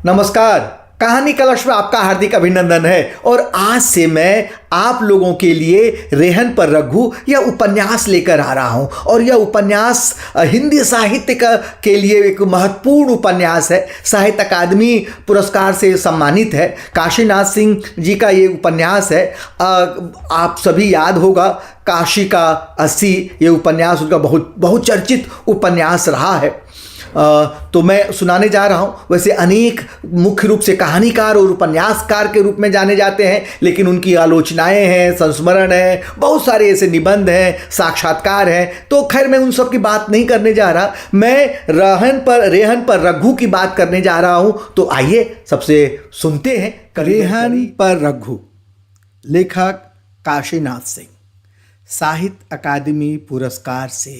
नमस्कार। कहानी कलश में आपका हार्दिक अभिनंदन है। और आज से मैं आप लोगों के लिए रेहन पर रघु यह उपन्यास लेकर आ रहा हूं। और यह उपन्यास हिंदी साहित्य के लिए एक महत्वपूर्ण उपन्यास है। साहित्य अकादमी पुरस्कार से सम्मानित है। काशीनाथ सिंह जी का ये उपन्यास है। आप सभी याद होगा काशी का 80 ये उपन्यास उनका बहुत चर्चित उपन्यास रहा है। तो मैं सुनाने जा रहा हूँ। वैसे अनेक मुख्य रूप से कहानीकार और उपन्यासकार के रूप में जाने जाते हैं, लेकिन उनकी आलोचनाएं हैं, संस्मरण है, बहुत सारे ऐसे निबंध हैं, साक्षात्कार हैं। तो खैर मैं उन सब की बात नहीं करने जा रहा। मैं रेहन पर रघु की बात करने जा रहा हूँ। तो आइए सबसे सुनते हैं रेहन पर रघु। लेखक काशीनाथ सिंह, साहित्य अकादमी पुरस्कार से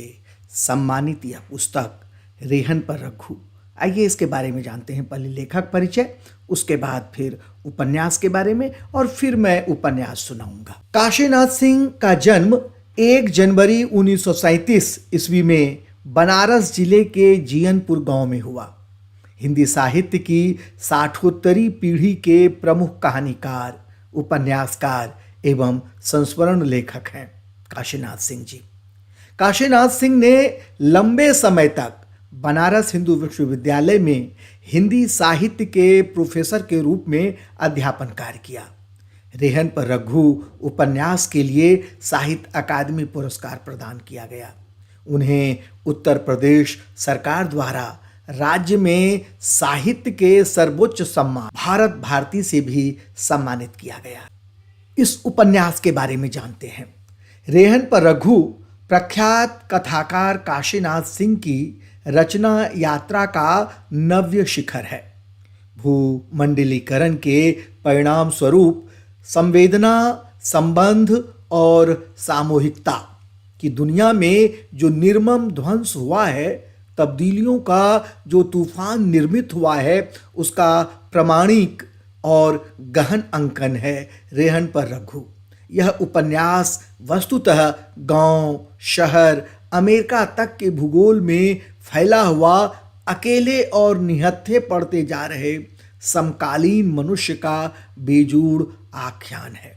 सम्मानित यह पुस्तक रेहन पर रघु। आइए इसके बारे में जानते हैं। पहले लेखक परिचय, उसके बाद फिर उपन्यास के बारे में, और फिर मैं उपन्यास सुनाऊंगा। काशीनाथ सिंह का जन्म 1 जनवरी 1937 ईस्वी में बनारस जिले के जियनपुर गांव में हुआ। हिंदी साहित्य की 60वीं पीढ़ी के प्रमुख कहानीकार, उपन्यासकार एवं संस्मरण लेखक हैं काशीनाथ सिंह जी। काशीनाथ सिंह ने लंबे समय तक बनारस हिंदू विश्वविद्यालय में हिंदी साहित्य के प्रोफेसर के रूप में अध्यापन कार्य किया। रेहन पर रघु उपन्यास के लिए साहित्य अकादमी पुरस्कार प्रदान किया गया। उन्हें उत्तर प्रदेश सरकार द्वारा राज्य में साहित्य के सर्वोच्च सम्मान भारत भारती से भी सम्मानित किया गया। इस उपन्यास के बारे में जानते हैं। रेहन पर रघु प्रख्यात कथाकार काशीनाथ सिंह की रचना यात्रा का नव्य शिखर है। भूमंडलीकरण के परिणाम स्वरूप संवेदना, संबंध और सामूहिकता की दुनिया में जो निर्मम ध्वंस हुआ है, तब्दीलियों का जो तूफान निर्मित हुआ है, उसका प्रामाणिक और गहन अंकन है रेहन पर रघु। यह उपन्यास वस्तुतः गांव, शहर, अमेरिका तक के भूगोल में फैला हुआ अकेले और निहत्थे पड़ते जा रहे समकालीन मनुष्य का बेजोड़ आख्यान है।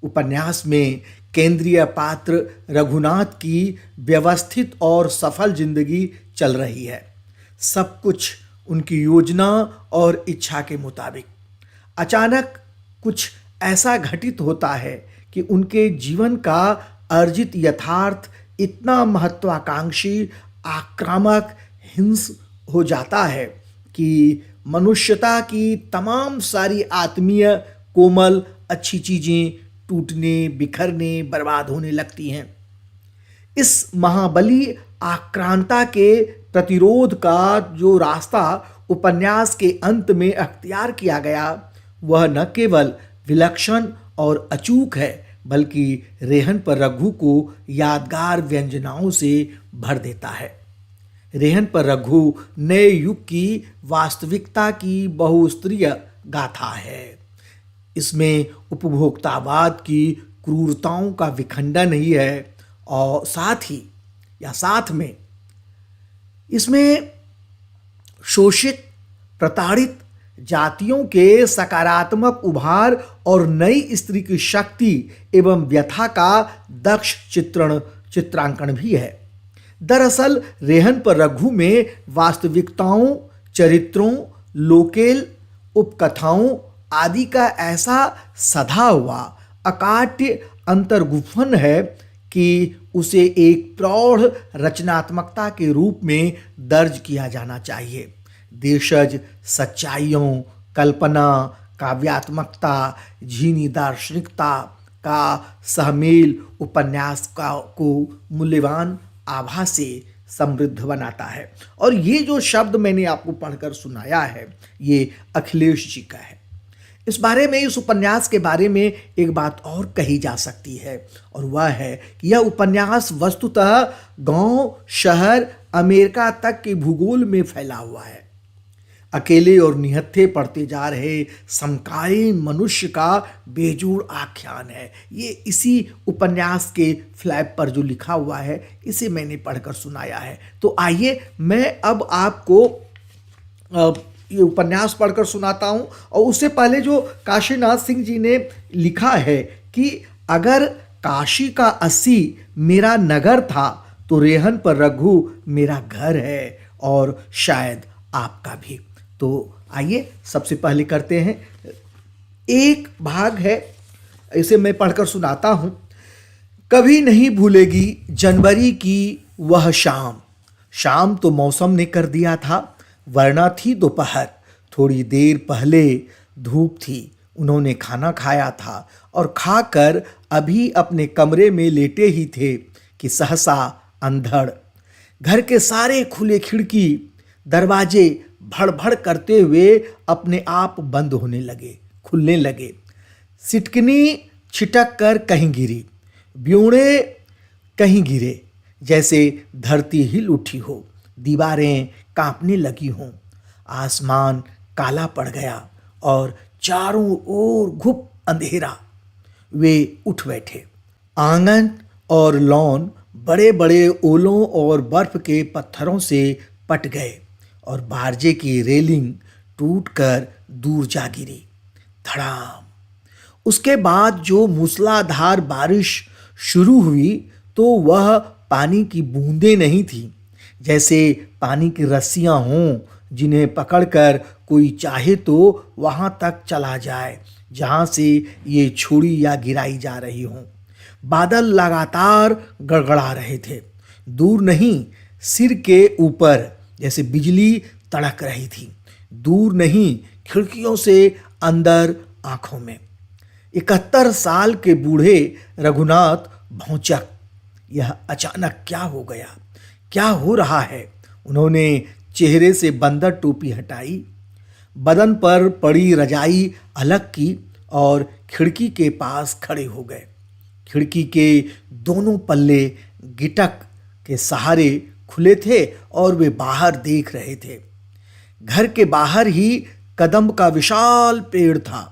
उपन्यास में केंद्रीय पात्र रघुनाथ की व्यवस्थित और सफल जिंदगी चल रही है। सब कुछ उनकी योजना और इच्छा के मुताबिक। अचानक कुछ ऐसा घटित होता है कि उनके जीवन का अर्जित यथार्थ इतना महत्वाकांक्षी, आक्रामक, हिंस हो जाता है कि मनुष्यता की तमाम सारी आत्मीय, कोमल, अच्छी चीजें टूटने, बिखरने, बर्बाद होने लगती हैं। इस महाबली आक्रांता के प्रतिरोध का जो रास्ता उपन्यास के अंत में अख्तियार किया गया, वह न केवल विलक्षण और अचूक है, बल्कि रेहन पर रघु को यादगार व्यंजनाओं से भर देता है। रेहन पर रघु नए युग की वास्तविकता की बहुस्तरीय गाथा है। इसमें उपभोक्तावाद की क्रूरताओं का विखंडन ही है, और साथ में इसमें शोषित, प्रताड़ित जातियों के सकारात्मक उभार और नई स्त्री की शक्ति एवं व्यथा का दक्ष चित्रांकन भी है। दरअसल रेहन पर रघु में वास्तविकताओं, चरित्रों, लोकेल उपकथाओं आदि का ऐसा सधा हुआ अकाट्य अंतर्गुफन है कि उसे एक प्रौढ़ रचनात्मकता के रूप में दर्ज किया जाना चाहिए। देशज सच्चाइयों, कल्पना, काव्यात्मकता, झीनी दार्शनिकता का सहमेल उपन्यास को मूल्यवान आभा से समृद्ध बनाता है। और ये जो शब्द मैंने आपको पढ़कर सुनाया है, ये अखिलेश जी का है। इस बारे में, इस उपन्यास के बारे में एक बात और कही जा सकती है, और वह है कि यह उपन्यास वस्तुतः गांव, शहर, अमेरिका तक के भूगोल में फैला हुआ है। अकेले और निहत्थे पड़ते जा रहे समकालीन मनुष्य का बेजोड़ आख्यान है। ये इसी उपन्यास के फ्लैप पर जो लिखा हुआ है, इसे मैंने पढ़कर सुनाया है। तो आइए मैं अब आपको ये उपन्यास पढ़कर सुनाता हूँ। और उससे पहले जो काशीनाथ सिंह जी ने लिखा है कि अगर काशी का 80 मेरा नगर था तो रेहन पर रघु मेरा घर है, और शायद आपका भी। तो आइए सबसे पहले करते हैं, एक भाग है, इसे मैं पढ़कर सुनाता हूं। कभी नहीं भूलेगी जनवरी की वह शाम, शाम तो मौसम ने कर दिया था, वरना थी दोपहर। थोड़ी देर पहले धूप थी। उन्होंने खाना खाया था और खाकर अभी अपने कमरे में लेटे ही थे कि सहसा अंधड़। घर के सारे खुले खिड़की दरवाजे भड़भड़ करते हुए अपने आप बंद होने लगे, खुलने लगे। सिटकनी छिटक कर कहीं गिरी, ब्योंड़े कहीं गिरे, जैसे धरती हिल उठी हो, दीवारें कांपने लगी हों। आसमान काला पड़ गया और चारों ओर घुप अंधेरा। वे उठ बैठे। आंगन और लॉन बड़े बड़े ओलों और बर्फ के पत्थरों से पट गए और बारजे की रेलिंग टूटकर दूर जा गिरी। धड़ाम। उसके बाद जो मूसलाधार बारिश शुरू हुई तो वह पानी की बूंदें नहीं थी, जैसे पानी की रस्सियां हों जिन्हें पकड़कर कोई चाहे तो वहां तक चला जाए जहां से ये छोड़ी या गिराई जा रही हों। बादल लगातार गड़गड़ा रहे थे, दूर नहीं सिर के ऊपर जैसे बिजली तड़क रही थी, दूर नहीं खिड़कियों से अंदर आंखों में। 71 साल के बूढ़े रघुनाथ भौचक, यह अचानक क्या हो गया, क्या हो रहा है? उन्होंने चेहरे से बंदर टोपी हटाई, बदन पर पड़ी रजाई अलग की और खिड़की के पास खड़े हो गए। खिड़की के दोनों पल्ले गिटक के सहारे खुले थे और वे बाहर देख रहे थे। घर के बाहर ही कदम का विशाल पेड़ था,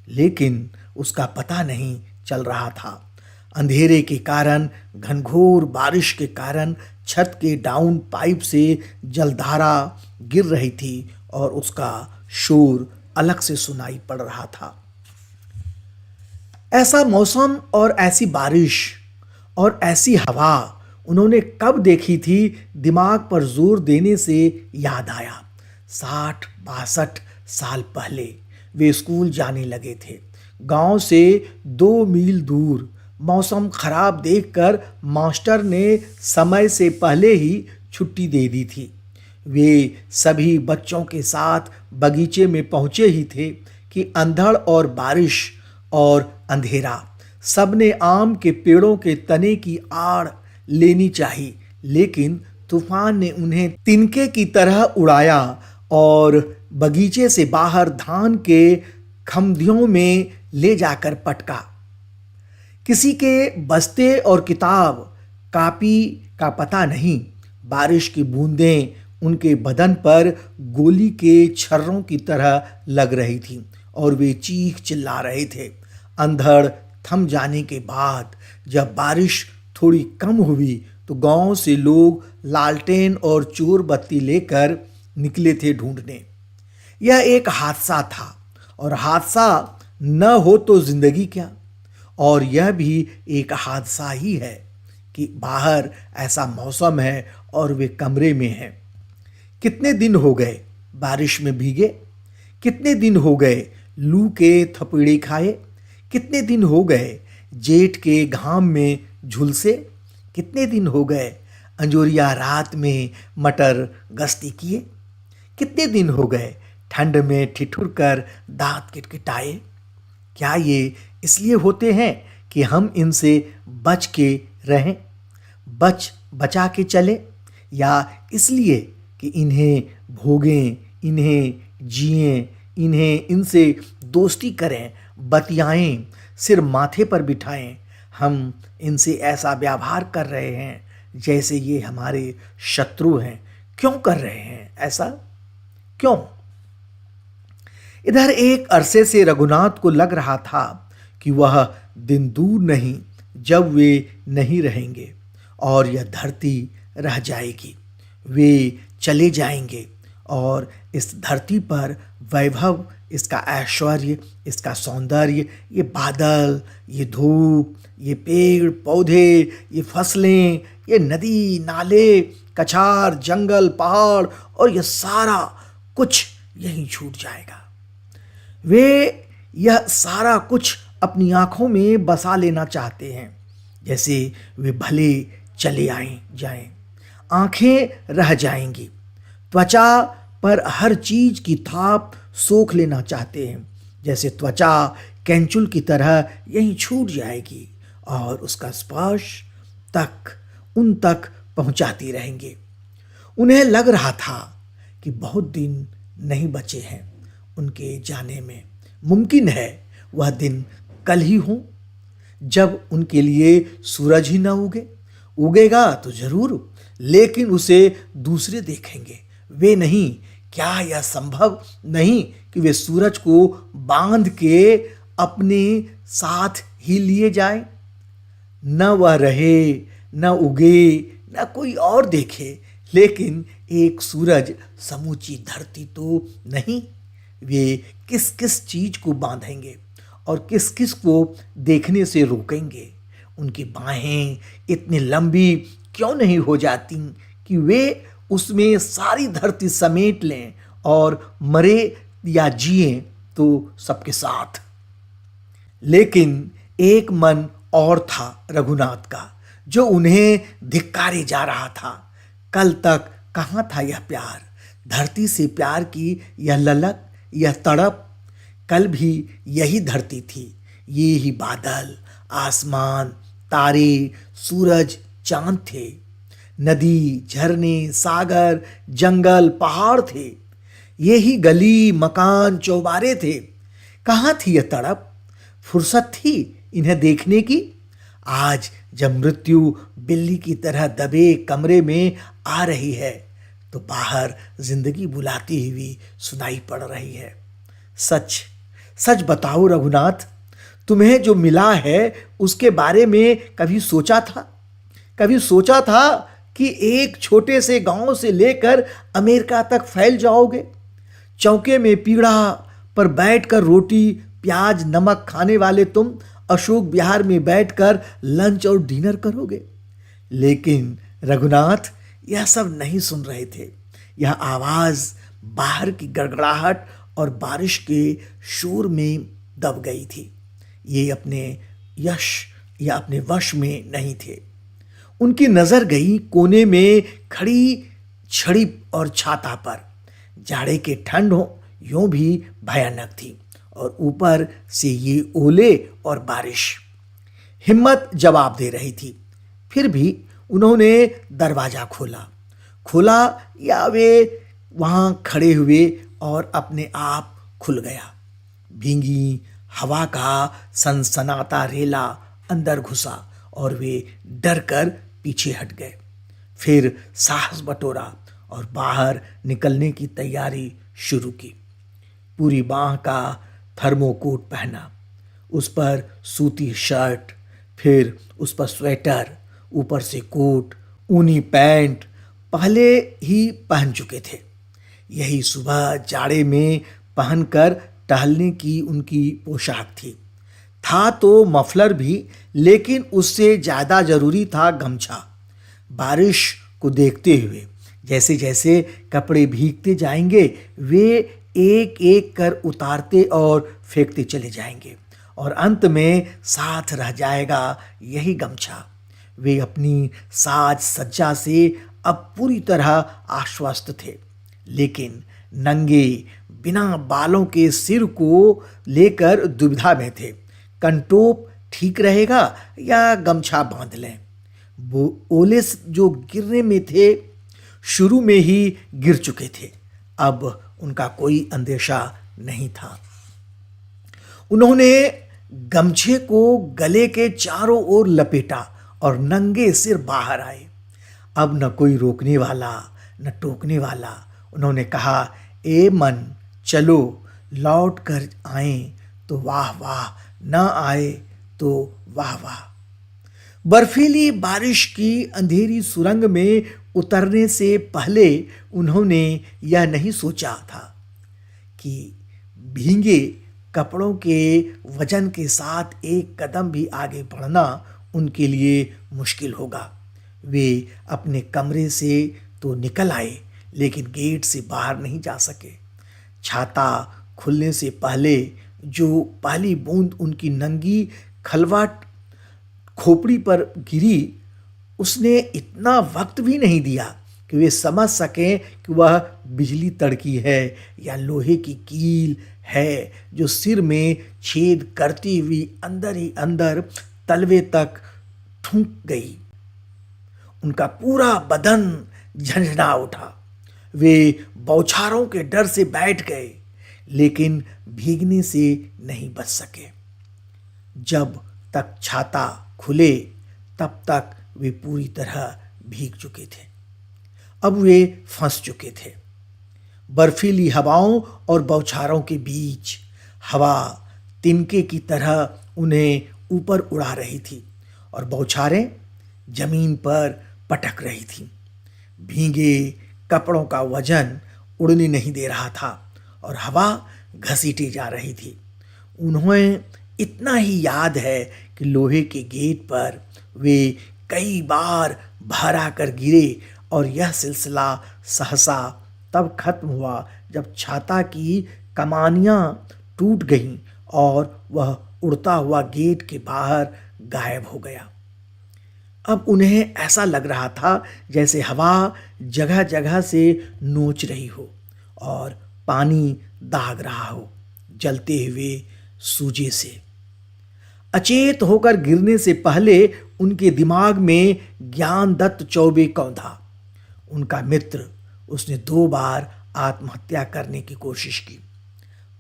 लेकिन उसका पता नहीं चल रहा था। अंधेरे के कारण, घनघोर बारिश के कारण छत के डाउन पाइप से जलधारा गिर रही थी और उसका शोर अलग से सुनाई पड़ रहा था। ऐसा मौसम और ऐसी बारिश और ऐसी हवा उन्होंने कब देखी थी? दिमाग पर जोर देने से याद आया। 60-62 साल पहले वे स्कूल जाने लगे थे। गांव से 2 मील दूर मौसम खराब देखकर मास्टर ने समय से पहले ही छुट्टी दे दी थी। वे सभी बच्चों के साथ बगीचे में पहुंचे ही थे कि अंधड़ और बारिश और अंधेरा। सबने आम के पेड़ों के तने की आड़ लेनी चाहिए, लेकिन तूफान ने उन्हें तिनके की तरह उड़ाया और बगीचे से बाहर धान के खम्भियों में ले जाकर पटका। किसी के बस्ते और किताब कापी का पता नहीं। बारिश की बूंदें उनके बदन पर गोली के छर्रों की तरह लग रही थीं और वे चीख चिल्ला रहे थे। अंधड़ थम जाने के बाद जब बारिश थोड़ी कम हुई तो गांव से लोग लालटेन और चोर बत्ती लेकर निकले थे ढूंढने। यह एक हादसा था, और हादसा न हो तो जिंदगी क्या। और यह भी एक हादसा ही है कि बाहर ऐसा मौसम है और वे कमरे में हैं। कितने दिन हो गए बारिश में भीगे, कितने दिन हो गए लू के थपेड़े खाए, कितने दिन हो गए जेठ के घाम में झुलसे, कितने दिन हो गए अंजोरिया रात में मटर गश्ती किए, कितने दिन हो गए ठंड में ठिठुर कर दांत किटकिटाए। क्या ये इसलिए होते हैं कि हम इनसे बच के रहें, बचा के चलें, या इसलिए कि इन्हें भोगें, इन्हें जिएं, इन्हें इनसे दोस्ती करें, बतियाएं, सिर माथे पर बिठाएं? हम इनसे ऐसा व्यवहार कर रहे हैं जैसे ये हमारे शत्रु हैं। क्यों कर रहे हैं ऐसा? क्यों? इधर एक अरसे से रघुनाथ को लग रहा था कि वह दिन दूर नहीं जब वे नहीं रहेंगे और यह धरती रह जाएगी। वे चले जाएंगे और इस धरती पर वैभव, इसका ऐश्वर्य, इसका सौंदर्य, ये बादल, ये धूप, ये पेड़ पौधे, ये फसलें, ये नदी नाले, कछार, जंगल, पहाड़ और ये सारा कुछ यहीं छूट जाएगा। वे यह सारा कुछ अपनी आंखों में बसा लेना चाहते हैं, जैसे वे भले चले आए जाएं, आंखें रह जाएंगी, त्वचा पर हर चीज की थाप सोख लेना चाहते हैं, जैसे त्वचा कैंचुल की तरह यहीं छूट जाएगी और उसका स्पर्श उन तक पहुंचाती रहेंगे। उन्हें लग रहा था कि बहुत दिन नहीं बचे हैं उनके जाने में। मुमकिन है वह दिन कल ही हो, जब उनके लिए सूरज ही न उगेगा तो जरूर, लेकिन उसे दूसरे देखेंगे, वे नहीं। क्या यह संभव नहीं कि वे सूरज को बांध के अपने साथ ही लिए जाएं? न वह रहे, न उगे, न कोई और देखे, लेकिन एक सूरज समूची धरती तो नहीं। वे किस किस चीज को बांधेंगे और किस किस को देखने से रोकेंगे? उनकी बाहें इतनी लंबी क्यों नहीं हो जाती कि वे उसमें सारी धरती समेट लें और मरे या जिए तो सबके साथ। लेकिन एक मन और था रघुनाथ का, जो उन्हें धिक्कारे जा रहा था। कल तक कहाँ था यह प्यार, धरती से प्यार की यह ललक, यह तड़प? कल भी यही धरती थी, ये ही बादल, आसमान, तारे, सूरज, चांद थे, नदी, झरने, सागर, जंगल, पहाड़ थे, ये ही गली, मकान, चौबारे थे। कहाँ थी यह तड़प, फुर्सत थी इन्हें देखने की? आज जब मृत्यु बिल्ली की तरह दबे कमरे में आ रही है, तो बाहर जिंदगी बुलाती हुई सुनाई पड़ रही है। सच सच बताओ रघुनाथ, तुम्हें जो मिला है उसके बारे में कभी सोचा था? कभी सोचा था कि एक छोटे से गांव से लेकर अमेरिका तक फैल जाओगे? चौके में पीढ़ा पर बैठकर रोटी प्याज नमक खाने वाले तुम अशोक विहार में बैठकर लंच और डिनर करोगे। लेकिन रघुनाथ यह सब नहीं सुन रहे थे। यह आवाज बाहर की गड़गड़ाहट और बारिश के शोर में दब गई थी। ये अपने यश या अपने वश में नहीं थे। उनकी नजर गई कोने में खड़ी छड़ी और छाता पर। जाड़े के ठंड हो यूं भी भयानक थी, और ऊपर से ये ओले और बारिश। हिम्मत जवाब दे रही थी, फिर भी उन्होंने दरवाजा खोला या वे वहां खड़े हुए और अपने आप खुल गया। भींगी हवा का सनसनाता रेला अंदर घुसा और वे डर कर पीछे हट गए। फिर साहस बटोरा और बाहर निकलने की तैयारी शुरू की। पूरी बाह का थर्मोकोट पहना, उस पर सूती शर्ट, फिर उस पर स्वेटर, ऊपर से कोट, ऊनी पैंट पहले ही पहन चुके थे। यही सुबह जाड़े में पहनकर टहलने की उनकी पोशाक थी। था तो मफलर भी, लेकिन उससे ज़्यादा जरूरी था गमछा। बारिश को देखते हुए जैसे जैसे कपड़े भीगते जाएंगे, वे एक एक कर उतारते और फेंकते चले जाएंगे, और अंत में साथ रह जाएगा यही गमछा। वे अपनी साज सज्जा से अब पूरी तरह आश्वस्त थे, लेकिन नंगे बिना बालों के सिर को लेकर दुविधा में थे। कंटोप ठीक रहेगा या गमछा बांध लें? वो ओले जो गिरने में थे, शुरू में ही गिर चुके थे। अब उनका कोई अंदेशा नहीं था। उन्होंने गमछे को गले के चारों ओर लपेटा और नंगे सिर बाहर आए। अब न कोई रोकने वाला न टोकने वाला। उन्होंने कहा, ए मन, चलो, लौट कर आए तो वाह वाह, न आए तो वाह वाह। बर्फीली बारिश की अंधेरी सुरंग में उतरने से पहले उन्होंने यह नहीं सोचा था कि भीगे कपड़ों के वजन के साथ एक कदम भी आगे बढ़ना उनके लिए मुश्किल होगा। वे अपने कमरे से तो निकल आए, लेकिन गेट से बाहर नहीं जा सके। छाता खुलने से पहले जो पहली बूंद उनकी नंगी खलवट खोपड़ी पर गिरी, उसने इतना वक्त भी नहीं दिया कि वे समझ सकें कि वह बिजली तड़की है या लोहे की कील है जो सिर में छेद करती हुई अंदर ही अंदर तलवे तक ठुक गई। उनका पूरा बदन झंझना उठा। वे बौछारों के डर से बैठ गए, लेकिन भीगने से नहीं बच सके। जब तक छाता खुले तब तक वे पूरी तरह भीग चुके थे। अब वे फंस चुके थे। बर्फीली हवाओं और बौछारों के बीच हवा तिनके की तरह उन्हें ऊपर उड़ा रही थी और बौछारें जमीन पर पटक रही थीं। भीगे कपड़ों का वजन उड़ने नहीं दे रहा था और हवा घसीटी जा रही थी। उन्हें इतना ही याद है कि लोहे के गेट पर वे कई बार भरा कर गिरे और यह सिलसिला सहसा तब खत्म हुआ जब छाता की कमानियां टूट गईं और वह उड़ता हुआ गेट के बाहर गायब हो गया। अब उन्हें ऐसा लग रहा था जैसे हवा जगह जगह से नोच रही हो और पानी दाग रहा हो जलते हुए सूजे से। अचेत होकर गिरने से पहले उनके दिमाग में ज्ञानदत्त चौबे कौंधा, उनका मित्र, उसने 2 बार आत्महत्या करने की कोशिश की।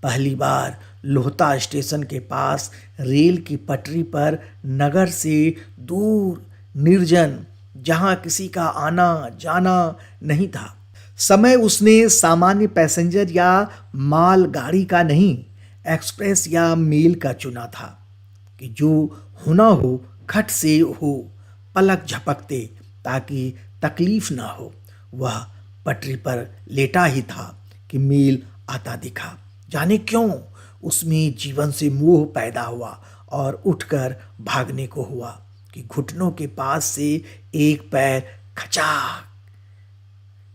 पहली बार लोहता स्टेशन के पास रेल की पटरी पर नगर से दूर निर्जन, जहां किसी का आना जाना नहीं था। समय उसने सामान्य पैसेंजर या माल गाड़ी का नहीं, एक्सप्रेस या मेल का चुना था कि जो होना हो खट से हो, पलक झपकते, ताकि तकलीफ ना हो। वह पटरी पर लेटा ही था कि मेल आता दिखा। जाने क्यों उसमें जीवन से मोह पैदा हुआ और उठकर भागने को हुआ कि घुटनों के पास से एक पैर खचाक।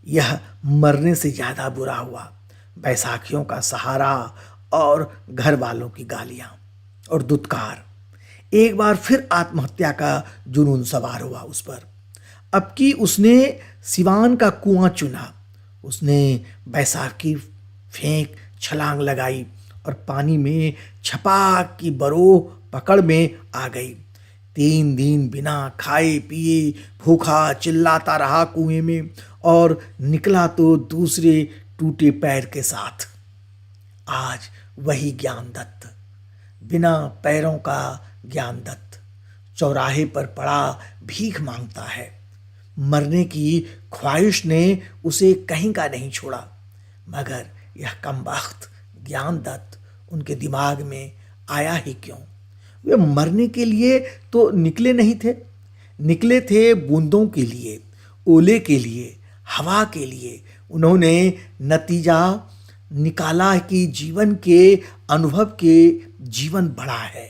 यह मरने से ज्यादा बुरा हुआ। बैसाखियों का सहारा और घर वालों की गालियां और दुत्कार। एक बार फिर आत्महत्या का जुनून सवार हुआ उस पर। अब की उसने सिवान का कुआं चुना। उसने बैसाखी फेंक छलांग लगाई और पानी में छपाक की बरोह पकड़ में आ गई। 3 दिन बिना खाए पिए भूखा चिल्लाता रहा कुएं में और निकला तो दूसरे टूटे पैर के साथ। आज वही ज्ञानदत्त, बिना पैरों का ज्ञानदत्त, चौराहे पर पड़ा भीख मांगता है। मरने की ख्वाहिश ने उसे कहीं का नहीं छोड़ा, मगर यह कमबख्त ज्ञानदत्त उनके दिमाग में आया ही क्यों? वे मरने के लिए तो निकले नहीं थे, निकले थे बूंदों के लिए, ओले के लिए, हवा के लिए। उन्होंने नतीजा निकाला कि जीवन के अनुभव के जीवन बड़ा है।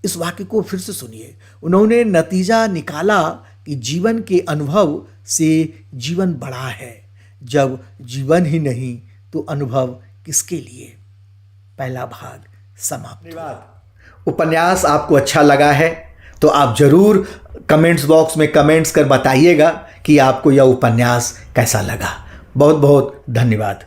इस वाक्य को फिर से सुनिए। उन्होंने नतीजा निकाला कि जीवन के अनुभव से जीवन बड़ा है। जब जीवन ही नहीं तो अनुभव किसके लिए? पहला भाग समाप्त। धन्यवाद। उपन्यास आपको अच्छा लगा है तो आप जरूर कमेंट्स बॉक्स में कमेंट्स कर बताइएगा कि आपको यह उपन्यास कैसा लगा। बहुत बहुत धन्यवाद।